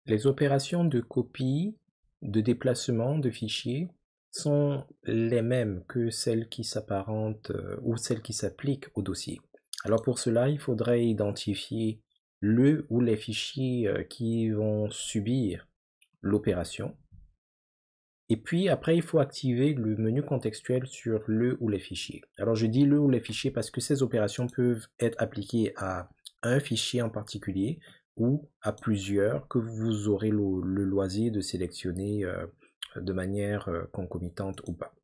Les opérations de copie, de déplacement de fichiers sont les mêmes que celles qui s'apparentent ou celles qui s'appliquent au dossier. Alors pour cela, il faudrait identifier le ou les fichiers qui vont subir l'opération. Et puis après, il faut activer le menu contextuel sur le ou les fichiers. Alors je dis le ou les fichiers parce que ces opérations peuvent être appliquées à un fichier en particulier ou à plusieurs que vous aurez le loisir de sélectionner de manière concomitante ou pas.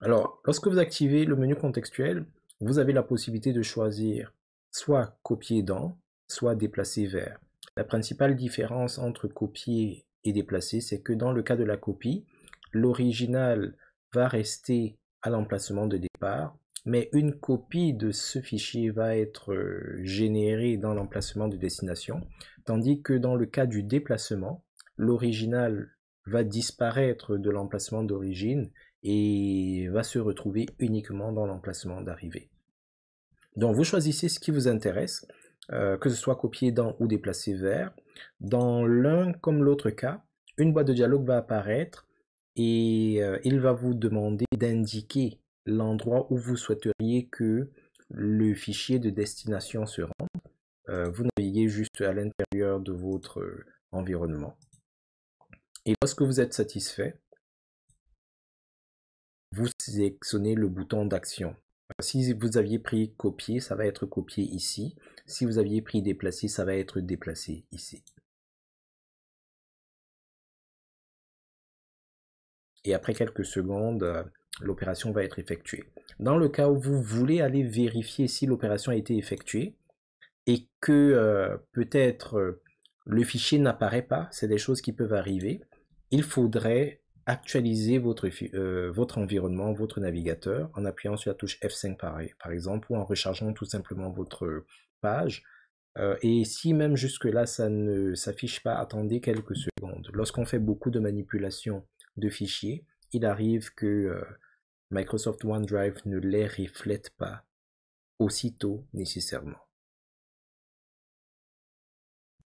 Alors, lorsque vous activez le menu contextuel, vous avez la possibilité de choisir soit copier dans, soit déplacer vers. La principale différence entre copier et déplacer, c'est que dans le cas de la copie, l'original va rester à l'emplacement de départ, mais une copie de ce fichier va être générée dans l'emplacement de destination, tandis que dans le cas du déplacement, l'original va disparaître de l'emplacement d'origine et va se retrouver uniquement dans l'emplacement d'arrivée. Donc vous choisissez ce qui vous intéresse, que ce soit copier dans ou déplacer vers. Dans l'un comme l'autre cas, une boîte de dialogue va apparaître et il va vous demander d'indiquer l'endroit où vous souhaiteriez que le fichier de destination se rende. Vous naviguez juste à l'intérieur de votre environnement. Et lorsque vous êtes satisfait, vous sélectionnez le bouton d'action. Si vous aviez pris copier, ça va être copié ici. Si vous aviez pris déplacer, ça va être déplacé ici. Et après quelques secondes, l'opération va être effectuée. Dans le cas où vous voulez aller vérifier si l'opération a été effectuée et que peut-être le fichier n'apparaît pas, c'est des choses qui peuvent arriver, il faudrait actualiser votre environnement, votre navigateur, en appuyant sur la touche F5 par exemple, ou en rechargeant tout simplement votre page. Et si même jusque-là, ça ne s'affiche pas, attendez quelques secondes. Lorsqu'on fait beaucoup de manipulations de fichiers, il arrive que Microsoft OneDrive ne les reflète pas aussitôt nécessairement.